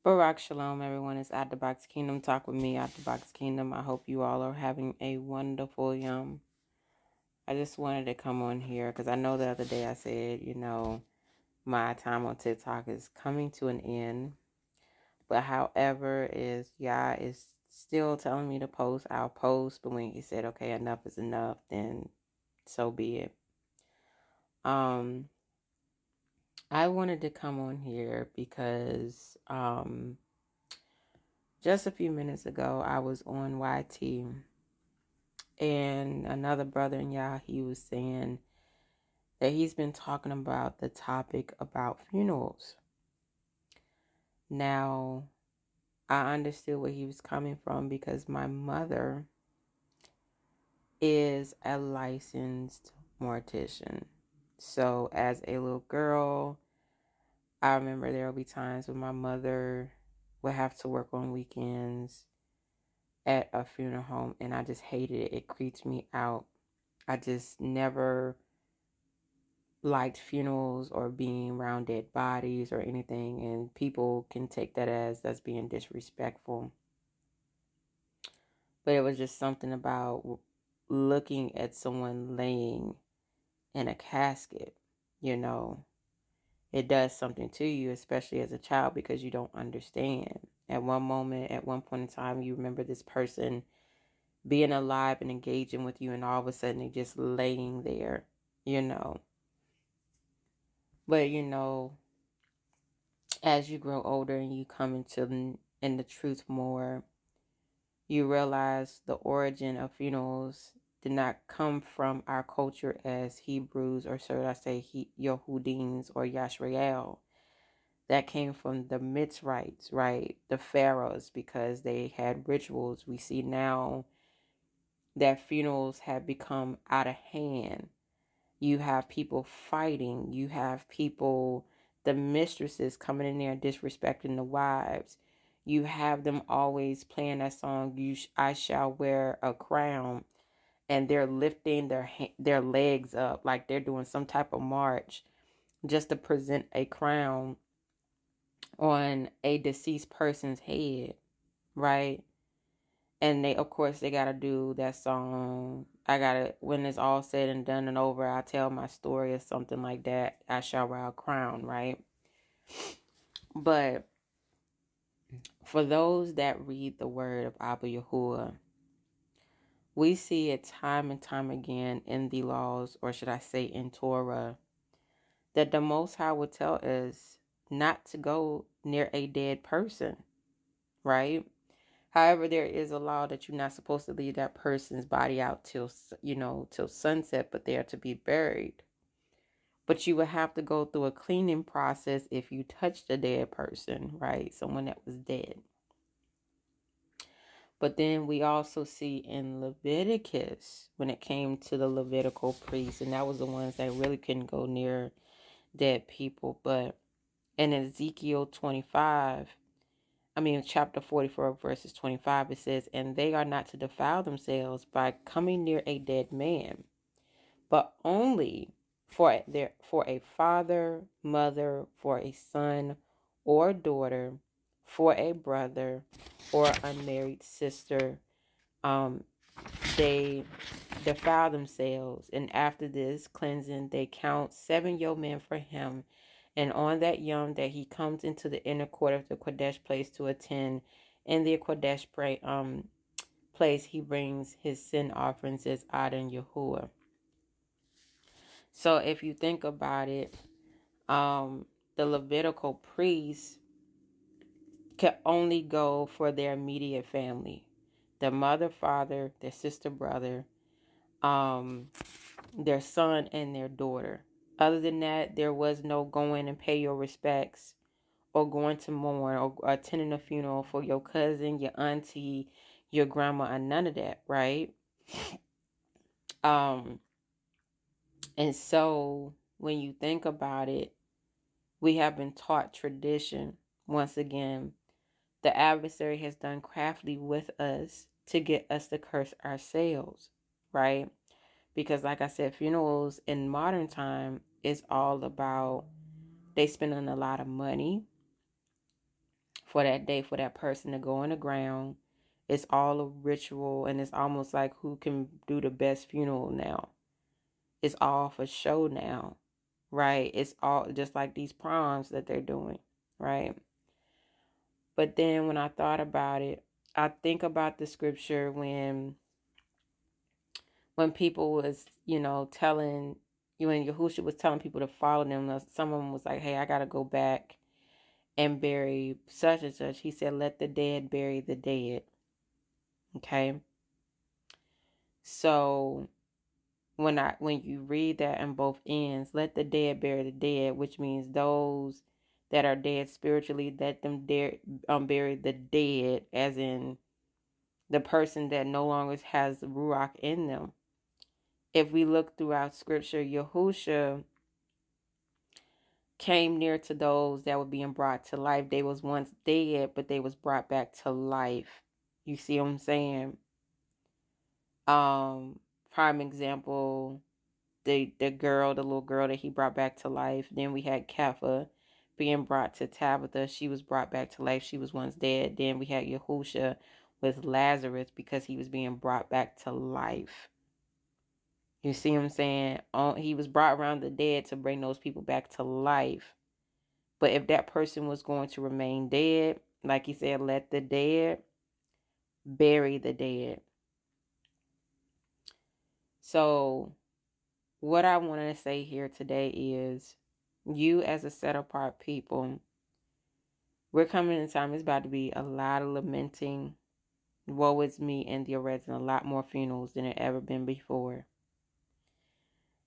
Barak Shalom, everyone. It's At the Box Kingdom. Talk with me, At the Box Kingdom. I hope you all are having a wonderful yum. I just wanted to come on here because I know the other day I said, my time on TikTok is coming to an end. But however, Yah is still telling me to post, I'll post. But when he said, okay, enough is enough, then so be it. I wanted to come on here because just a few minutes ago I was on YT. And another brother in Yah, he was saying that he's been talking about the topic about funerals. Now, I understood where he was coming from because my mother is a licensed mortician. So as a little girl, I remember there will be times when my mother would have to work on weekends at a funeral home, and I just hated it. It creeps me out. I just never liked funerals or being around dead bodies or anything, and people can take that as that's being disrespectful. But it was just something about looking at someone laying in a casket, it does something to you, especially as a child, because you don't understand. At one point in time, you remember this person being alive and engaging with you, and all of a sudden they're just laying there, But, as you grow older and you come into in the truth more, you realize the origin of funerals did not come from our culture as Hebrews, or should I say Yehudins or Yashrael. That came from the Mitzrites, right? The pharaohs, because they had rituals. We see now that funerals have become out of hand. You have people fighting. You have people, the mistresses coming in there disrespecting the wives. You have them always playing that song, I shall wear a crown. And they're lifting their legs up like they're doing some type of march just to present a crown on a deceased person's head, right? And of course, they got to do that song. When it's all said and done and over, I'll tell my story or something like that. I shall wear a crown, right? But for those that read the word of Abba Yahuah, we see it time and time again in the laws, or should I say in Torah, that the Most High would tell us not to go near a dead person, right? However, there is a law that you're not supposed to leave that person's body out till sunset, but they are to be buried. But you would have to go through a cleaning process if you touched a dead person, right? Someone that was dead. But then we also see in Leviticus, when it came to the Levitical priests, and that was the ones that really couldn't go near dead people. But in Ezekiel 25, chapter 44, verses 25, it says, and they are not to defile themselves by coming near a dead man, but only for a father, mother, for a son or daughter, for a brother or unmarried sister. They defile themselves, and after this cleansing, they count 7 yeomen for him. And on that yom that he comes into the inner court of the Kodesh place to attend, in the Kodesh place, he brings his sin offerings as Adon Yahuah. So if you think about it, the Levitical priests can only go for their immediate family, their mother, father, their sister, brother, their son, and their daughter. Other than that, there was no going and pay your respects or going to mourn or attending a funeral for your cousin, your auntie, your grandma, and none of that, right? And so when you think about it, we have been taught tradition. Once again, the adversary has done craftily with us to get us to curse ourselves, right? Because like I said, funerals in modern time is all about, they spending a lot of money for that day, for that person to go in the ground. It's all a ritual, and it's almost like who can do the best funeral now. It's all for show now, right? It's all just like these proms that they're doing, right? But then when I thought about it, I think about the scripture when people was, telling you, when Yahusha was telling people to follow them, some of them was like, hey, I got to go back and bury such and such. He said, let the dead bury the dead. Okay. So when you read that in both ends, let the dead bury the dead, which means those that are dead spiritually, let them bury the dead, as in the person that no longer has the ruach in them. If we look throughout scripture, Yahusha came near to those that were being brought to life. They was once dead, but they was brought back to life. You see what I'm saying? Prime example, the little girl that he brought back to life. Then we had Kappa being brought to Tabitha. She was brought back to life. She was once dead. Then we had Yahusha with Lazarus because he was being brought back to life. You see what I'm saying? He was brought around the dead to bring those people back to life. But if that person was going to remain dead, like he said, let the dead bury the dead. So what I want to say here today is, you as a set apart people, we're coming in time. It's about to be a lot of lamenting. Woe is me and the arrest, and a lot more funerals than it ever been before.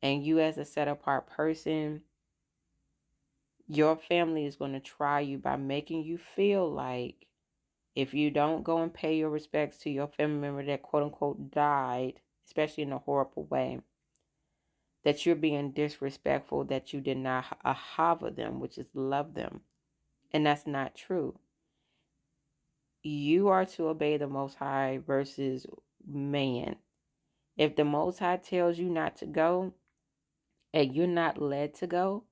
And you as a set apart person, your family is going to try you by making you feel like if you don't go and pay your respects to your family member that quote unquote died, especially in a horrible way, that you're being disrespectful, that you did not ahava them, which is love them. And that's not true. You are to obey the Most High versus man. If the Most High tells you not to go and you're not led to go,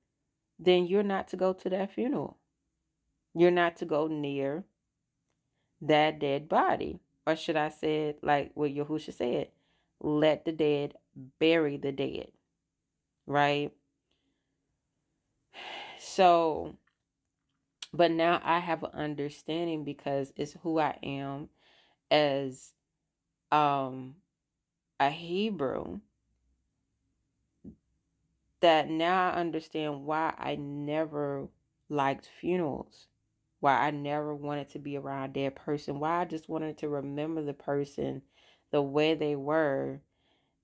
then you're not to go to that funeral. You're not to go near that dead body. Or should I say it like what Yahusha said, let the dead bury the dead, right? So, but now I have an understanding because it's who I am as a Hebrew, that now I understand why I never liked funerals, why I never wanted to be around a dead person, why I just wanted to remember the person the way they were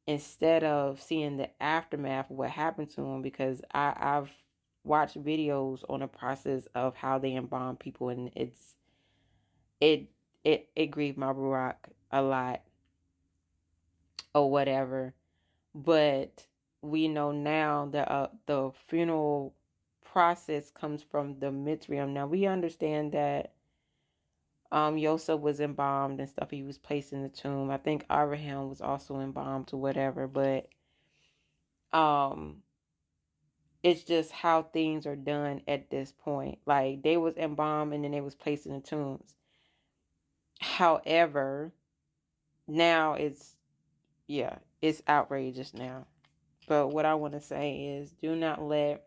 instead of seeing the aftermath of what happened to them, because I've watched videos on the process of how they embalm people, and it grieved my ruach a lot or whatever. But we know now that the funeral process comes from the mitzrium. Now we understand that Yosef was embalmed and stuff. He was placed in the tomb. I think Abraham was also embalmed or whatever, but it's just how things are done at this point. Like, they was embalmed and then they was placed in the tombs. However, now it's outrageous now. But what I want to say is, do not let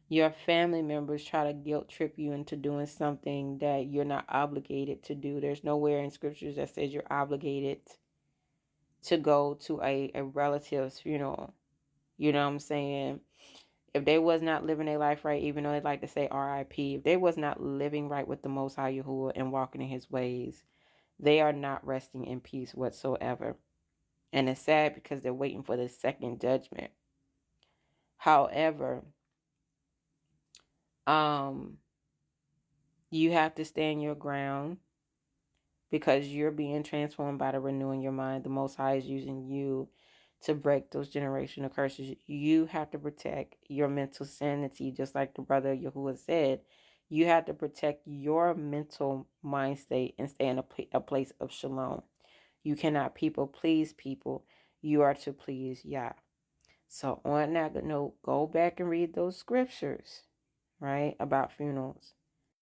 your family members try to guilt trip you into doing something that you're not obligated to do. There's nowhere in scriptures that says you're obligated to go to a relative's funeral. You know what I'm saying? If they was not living their life right, even though they like to say R.I.P., if they was not living right with the Most High Yahuah and walking in his ways, they are not resting in peace whatsoever. And it's sad because they're waiting for the second judgment. However, you have to stand your ground because you're being transformed by the renewing your mind. The Most High is using you to break those generational curses. You have to protect your mental sanity, just like the brother Yahuah said. You have to protect your mental mind state and stay in a place of shalom. You cannot people please people. You are to please Yah. So on that note, go back and read those scriptures, right, about funerals.